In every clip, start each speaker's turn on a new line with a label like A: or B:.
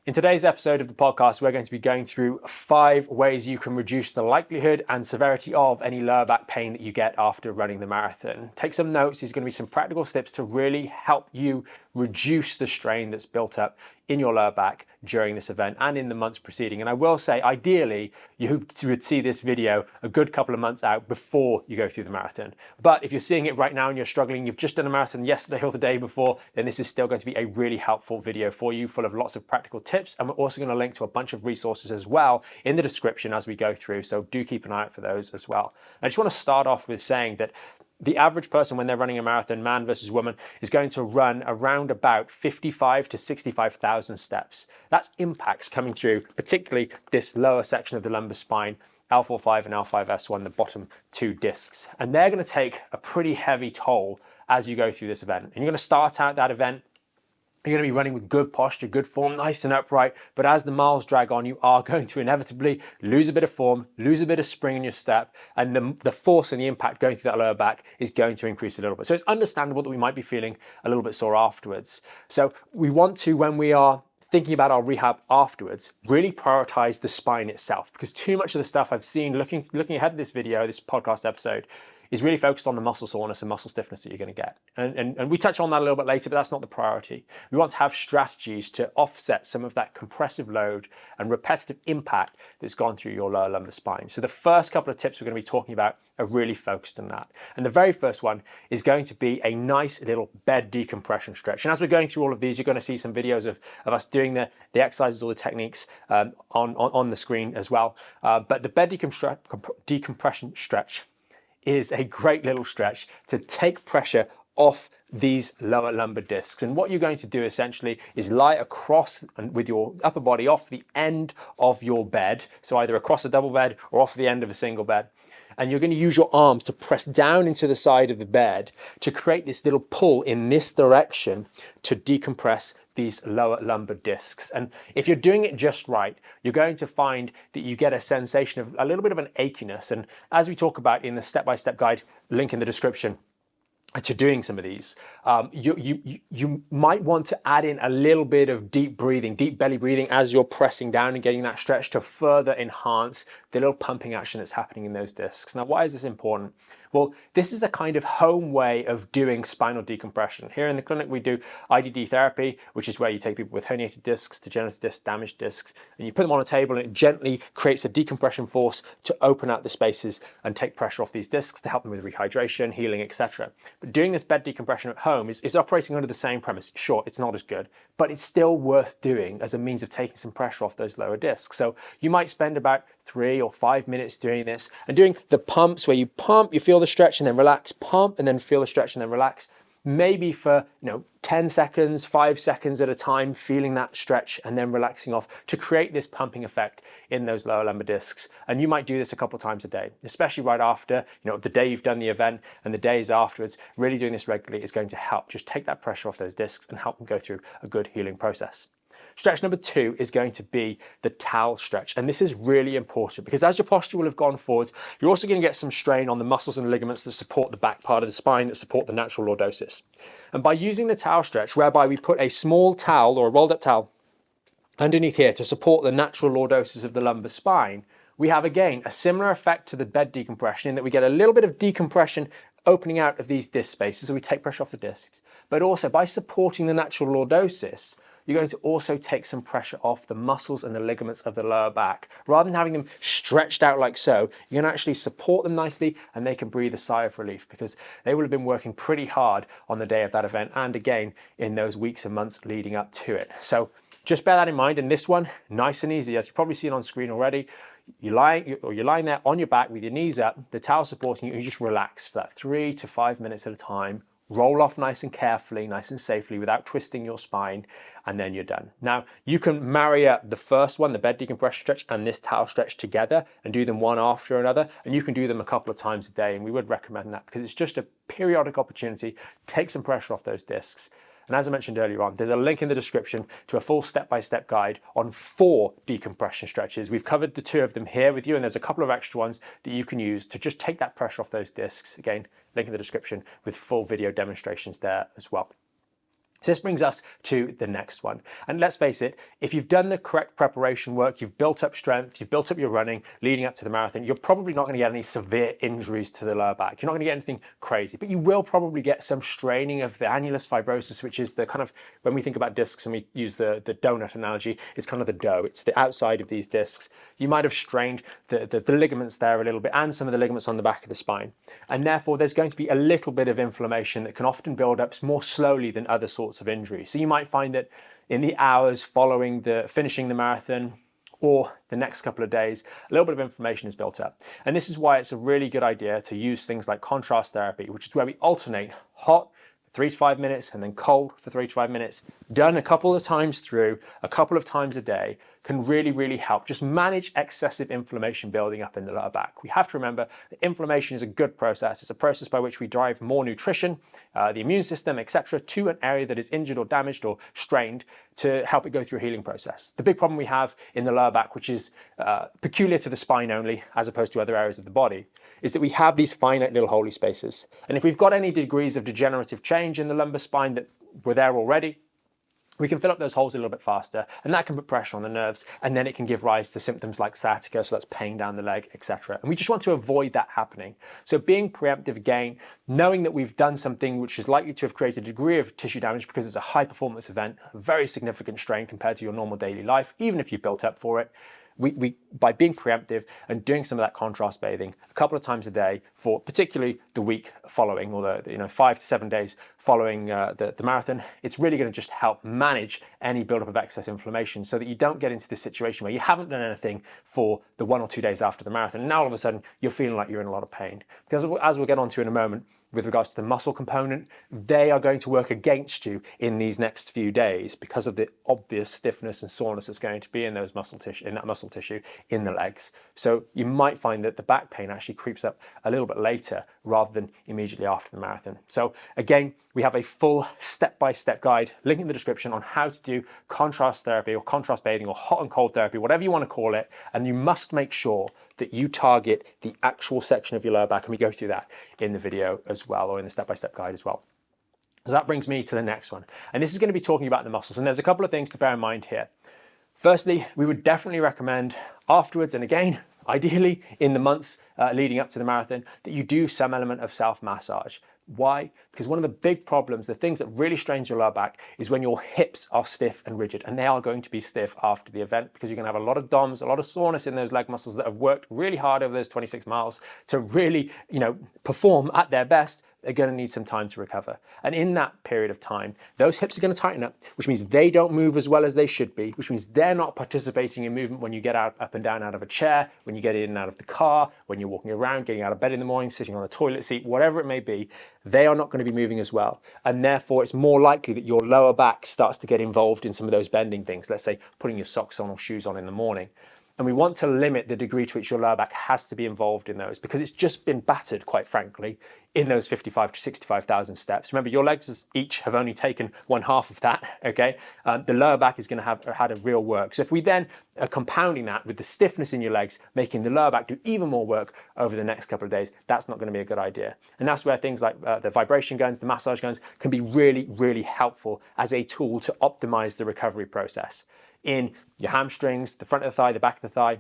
A: In today's episode of the podcast, we're going to be going through 5 ways you can reduce the likelihood and severity of any lower back pain that you get after running the marathon. Take some notes. There's going to be some practical tips to really help you reduce the strain that's built up in your lower back during this event and in the months preceding. And I will say, ideally, you would see this video a good couple of months out before you go through the marathon. But if you're seeing it right now and you're struggling, you've just done a marathon yesterday or the day before, then this is still going to be a really helpful video for you, full of lots of practical tips. And we're also going to link to a bunch of resources as well in the description as we go through. So do keep an eye out for those as well. I just want to start off with saying that the average person, when they're running a marathon, man versus woman, is going to run around about 55 to 65,000 steps. That's impacts coming through, particularly this lower section of the lumbar spine, L45 and L5S1, the bottom 2 discs. And they're going to take a pretty heavy toll as you go through this event. And you're going to start out that event, you're going to be running with good posture, good form, nice and upright. But as the miles drag on, you are going to inevitably lose a bit of form, lose a bit of spring in your step, and the force and the impact going through that lower back is going to increase a little bit. So it's understandable that we might be feeling a little bit sore afterwards. So we want to, when we are thinking about our rehab afterwards, really prioritize the spine itself, because too much of the stuff I've seen looking ahead of this video, this podcast episode, is really focused on the muscle soreness and muscle stiffness that you're going to get. And we touch on that a little bit later, but that's not the priority. We want to have strategies to offset some of that compressive load and repetitive impact that's gone through your lower lumbar spine. So the first couple of tips we're going to be talking about are really focused on that. And the very first one is going to be a nice little bed decompression stretch. And as we're going through all of these, you're going to see some videos of us doing the exercises or the techniques on the screen as well. But the bed decompression stretch is a great little stretch to take pressure off these lower lumbar discs. And what you're going to do essentially is lie across and with your upper body off the end of your bed, so either across a double bed or off the end of a single bed. And you're going to use your arms to press down into the side of the bed to create this little pull in this direction to decompress these lower lumbar discs. And if you're doing it just right, you're going to find that you get a sensation of a little bit of an achiness. And as we talk about in the step-by-step guide, link in the description, to doing some of these, you might want to add in a little bit of deep breathing, deep belly breathing as you're pressing down and getting that stretch to further enhance the little pumping action that's happening in those discs. Now, why is this important? Well, this is a kind of home way of doing spinal decompression. Here in the clinic, we do IDD therapy, which is where you take people with herniated discs, degenerative discs, damaged discs, and you put them on a table and it gently creates a decompression force to open out the spaces and take pressure off these discs to help them with rehydration, healing, etc. But doing this bed decompression at home is operating under the same premise. Sure, it's not as good, but it's still worth doing as a means of taking some pressure off those lower discs. So you might spend about 3 or 5 minutes doing this and doing the pumps where you pump, you feel the stretch and then relax, pump and then feel the stretch and then relax. Maybe for 10 seconds, 5 seconds at a time, feeling that stretch and then relaxing off to create this pumping effect in those lower lumbar discs. And you might do this a couple of times a day, especially right after, the day you've done the event and the days afterwards. Really doing this regularly is going to help just take that pressure off those discs and help them go through a good healing process. Stretch number 2 is going to be the towel stretch. And this is really important because as your posture will have gone forwards, you're also going to get some strain on the muscles and ligaments that support the back part of the spine, that support the natural lordosis. And by using the towel stretch, whereby we put a small towel or a rolled up towel underneath here to support the natural lordosis of the lumbar spine, we have again a similar effect to the bed decompression in that we get a little bit of decompression opening out of these disc spaces, so we take pressure off the discs. But also by supporting the natural lordosis, you're going to also take some pressure off the muscles and the ligaments of the lower back. Rather than having them stretched out like so, you can actually support them nicely and they can breathe a sigh of relief because they will have been working pretty hard on the day of that event and again in those weeks and months leading up to it. So just bear that in mind. And this one, nice and easy, as you've probably seen on screen already. You're lying there on your back with your knees up, the towel supporting you, and you just relax for that 3 to 5 minutes at a time. Roll off nice and carefully, nice and safely without twisting your spine, and then you're done. Now, you can marry up the first one, the bed decompression stretch, and this towel stretch together and do them one after another, and you can do them a couple of times a day, and we would recommend that because it's just a periodic opportunity to take some pressure off those discs. And as I mentioned earlier on, there's a link in the description to a full step-by-step guide on 4 decompression stretches. We've covered the 2 of them here with you, and there's a couple of extra ones that you can use to just take that pressure off those discs. Again, link in the description with full video demonstrations there as well. So this brings us to the next one. And let's face it, if you've done the correct preparation work, you've built up strength, you've built up your running leading up to the marathon, you're probably not going to get any severe injuries to the lower back. You're not going to get anything crazy, but you will probably get some straining of the annulus fibrosus, which is the kind of, when we think about discs and we use the donut analogy, it's kind of the dough. It's the outside of these discs. You might have strained the ligaments there a little bit and some of the ligaments on the back of the spine. And therefore, there's going to be a little bit of inflammation that can often build up more slowly than other sorts of injury. So you might find that in the hours following finishing the marathon or the next couple of days, a little bit of inflammation is built up. And this is why it's a really good idea to use things like contrast therapy, which is where we alternate hot 3 to 5 minutes and then cold for 3 to 5 minutes, done a couple of times through, a couple of times a day, can really, really help just manage excessive inflammation building up in the lower back. We have to remember that inflammation is a good process. It's a process by which we drive more nutrition, the immune system, etc., to an area that is injured or damaged or strained to help it go through a healing process. The big problem we have in the lower back, which is peculiar to the spine only, as opposed to other areas of the body, is that we have these finite little holy spaces. And if we've got any degrees of degenerative change in the lumbar spine that were there already, we can fill up those holes a little bit faster, and that can put pressure on the nerves, and then it can give rise to symptoms like sciatica, so that's pain down the leg, etc. And we just want to avoid that happening. So being preemptive again, knowing that we've done something which is likely to have created a degree of tissue damage because it's a high performance event, a very significant strain compared to your normal daily life, even if you've built up for it, we by being preemptive and doing some of that contrast bathing a couple of times a day for particularly the week following, or the 5 to 7 days following the marathon, it's really going to just help manage any buildup of excess inflammation so that you don't get into this situation where you haven't done anything for the 1 or 2 days after the marathon, and now all of a sudden you're feeling like you're in a lot of pain. Because as we'll get onto in a moment, with regards to the muscle component, they are going to work against you in these next few days because of the obvious stiffness and soreness that's going to be in those muscle tissue, in that muscle tissue in the legs. So you might find that the back pain actually creeps up a little bit later rather than immediately after the marathon. So again, we have a full step-by-step guide, link in the description, on how to do contrast therapy or contrast bathing or hot and cold therapy, whatever you want to call it. And you must make sure that you target the actual section of your lower back, and we go through that in the video as well, or in the step-by-step guide as well. So that brings me to the next one, and this is going to be talking about the muscles, and there's a couple of things to bear in mind here. Firstly, we would definitely recommend afterwards, and again, ideally in the months leading up to the marathon, that you do some element of self-massage. Why? Because one of the big problems, the things that really strains your lower back, is when your hips are stiff and rigid, and they are going to be stiff after the event because you're going to have a lot of DOMs, a lot of soreness in those leg muscles that have worked really hard over those 26 miles to really, perform at their best. They're going to need some time to recover. And in that period of time, those hips are going to tighten up, which means they don't move as well as they should be, which means they're not participating in movement when you get out, up and down out of a chair, when you get in and out of the car, when you're walking around, getting out of bed in the morning, sitting on a toilet seat, whatever it may be. They are not going to be moving as well. And therefore, it's more likely that your lower back starts to get involved in some of those bending things. Let's say putting your socks on or shoes on in the morning. And we want to limit the degree to which your lower back has to be involved in those, because it's just been battered, quite frankly, in those 55 to 65,000 steps. Remember, your legs each have only taken 1/2 of that, okay? The lower back is going to have had a real work. So if we then are compounding that with the stiffness in your legs, making the lower back do even more work over the next couple of days, that's not going to be a good idea. And that's where things like the vibration guns, the massage guns, can be really, really helpful as a tool to optimize the recovery process. In your hamstrings, the front of the thigh, the back of the thigh,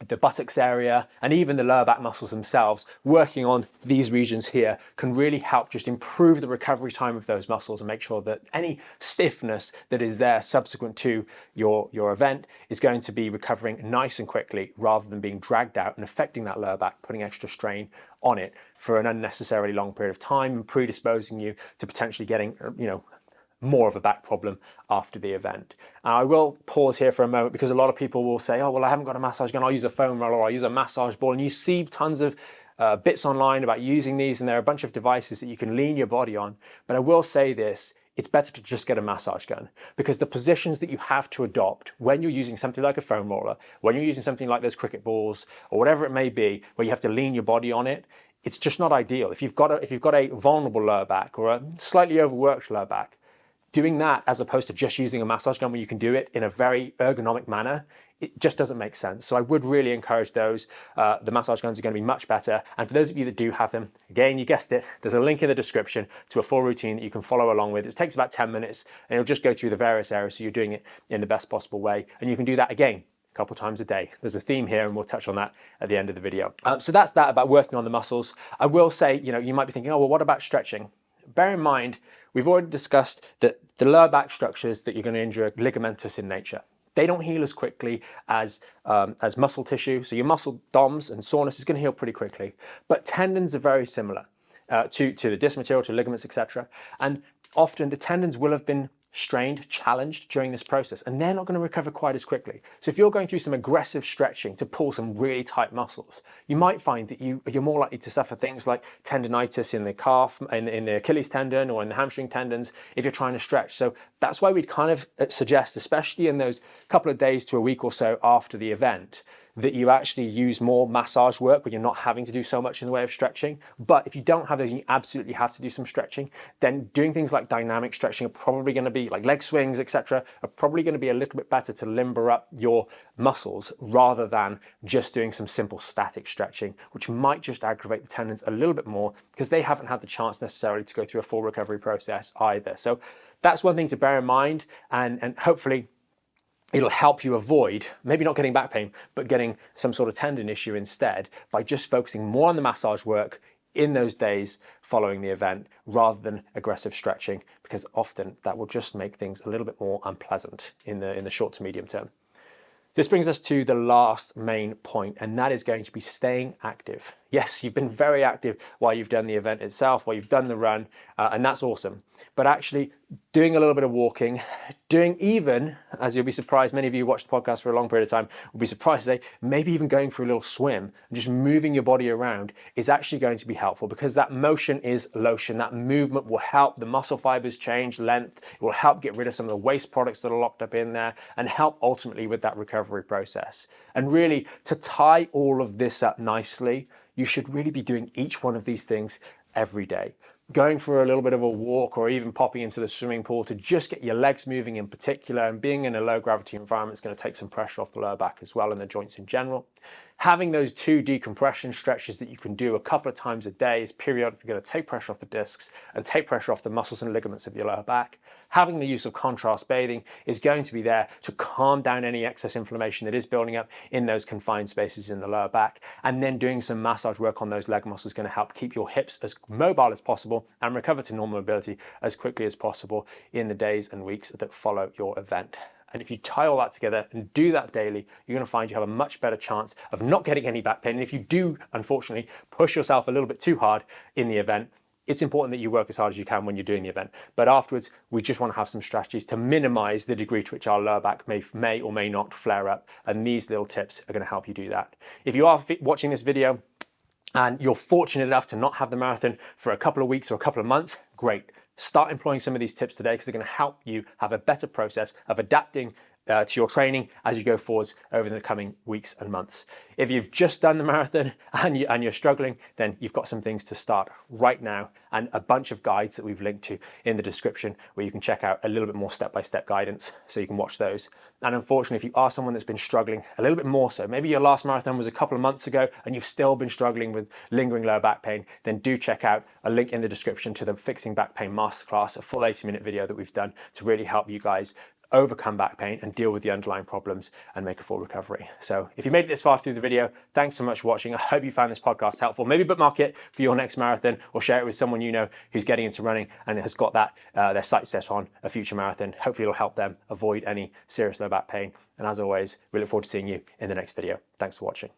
A: the buttocks area, and even the lower back muscles themselves, working on these regions here can really help just improve the recovery time of those muscles and make sure that any stiffness that is there subsequent to your event is going to be recovering nice and quickly, rather than being dragged out and affecting that lower back, putting extra strain on it for an unnecessarily long period of time and predisposing you to potentially getting, more of a back problem after the event. I will pause here for a moment, because a lot of people will say, oh, well, I haven't got a massage gun, I'll use a foam roller, or I'll use a massage ball. And you see tons of bits online about using these, and there are a bunch of devices that you can lean your body on. But I will say this, it's better to just get a massage gun, because the positions that you have to adopt when you're using something like a foam roller, when you're using something like those cricket balls, or whatever it may be, where you have to lean your body on it, it's just not ideal. If you've got a vulnerable lower back or a slightly overworked lower back, doing that as opposed to just using a massage gun where you can do it in a very ergonomic manner, it just doesn't make sense. So I would really encourage those. The massage guns are going to be much better. And for those of you that do have them, again, you guessed it, there's a link in the description to a full routine that you can follow along with. It takes about 10 minutes and it'll just go through the various areas so you're doing it in the best possible way. And you can do that again a couple times a day. There's a theme here and we'll touch on that at the end of the video. So that's that about working on the muscles. I will say, you might be thinking, oh, well, what about stretching? Bear in mind, we've already discussed that the lower back structures that you're going to injure are ligamentous in nature. They don't heal as quickly as muscle tissue. So your muscle DOMS and soreness is going to heal pretty quickly. But tendons are very similar to the disc material, to ligaments, etc. And often the tendons will have been strained, challenged during this process, and they're not going to recover quite as quickly. So if you're going through some aggressive stretching to pull some really tight muscles, you might find that you're more likely to suffer things like tendonitis in the calf, in the Achilles tendon or in the hamstring tendons if you're trying to stretch. So that's why we'd kind of suggest, especially in those couple of days to a week or so after the event, that you actually use more massage work when you're not having to do so much in the way of stretching. But if you don't have those and you absolutely have to do some stretching, then doing things like dynamic stretching are probably going to be, like leg swings, etc., are probably going to be a little bit better to limber up your muscles rather than just doing some simple static stretching, which might just aggravate the tendons a little bit more because they haven't had the chance necessarily to go through a full recovery process either. So that's one thing to bear in mind, and hopefully it'll help you avoid maybe not getting back pain, but getting some sort of tendon issue instead by just focusing more on the massage work in those days following the event rather than aggressive stretching, because often that will just make things a little bit more unpleasant in the short to medium term. This brings us to the last main point, and that is going to be staying active. Yes, you've been very active while you've done the event itself, while you've done the run, and that's awesome. But actually doing a little bit of walking, doing even, as you'll be surprised, many of you who watch the podcast for a long period of time will be surprised to say, maybe even going for a little swim and just moving your body around is actually going to be helpful, because that motion is lotion. That movement will help the muscle fibers change length. It will help get rid of some of the waste products that are locked up in there and help ultimately with that recovery process. And really, to tie all of this up nicely, you should really be doing each one of these things every day. Going for a little bit of a walk or even popping into the swimming pool to just get your legs moving in particular, and being in a low gravity environment is going to take some pressure off the lower back as well and the joints in general. Having those 2 decompression stretches that you can do a couple of times a day is periodically going to take pressure off the discs and take pressure off the muscles and ligaments of your lower back. Having the use of contrast bathing is going to be there to calm down any excess inflammation that is building up in those confined spaces in the lower back. And then doing some massage work on those leg muscles is going to help keep your hips as mobile as possible and recover to normal mobility as quickly as possible in the days and weeks that follow your event. And if you tie all that together and do that daily, you're going to find you have a much better chance of not getting any back pain. And if you do, unfortunately, push yourself a little bit too hard in the event, it's important that you work as hard as you can when you're doing the event. But afterwards, we just want to have some strategies to minimize the degree to which our lower back may or may not flare up. And these little tips are going to help you do that. If you are watching this video and you're fortunate enough to not have the marathon for a couple of weeks or a couple of months, great. Start employing some of these tips today, because they're going to help you have a better process of adapting to your training as you go forwards over the coming weeks and months. If you've just done the marathon and you're struggling, then you've got some things to start right now, and a bunch of guides that we've linked to in the description where you can check out a little bit more step-by-step guidance so you can watch those. And unfortunately, if you are someone that's been struggling a little bit more so, maybe your last marathon was a couple of months ago and you've still been struggling with lingering lower back pain, then do check out a link in the description to the Fixing Back Pain Masterclass, a full 80-minute video that we've done to really help you guys overcome back pain and deal with the underlying problems and make a full recovery. So if you made it this far through the video, thanks so much for watching. I hope you found this podcast helpful. Maybe bookmark it for your next marathon, or share it with someone you know who's getting into running and has got that their sights set on a future marathon. Hopefully it'll help them avoid any serious low back pain. And as always, we look forward to seeing you in the next video. Thanks for watching.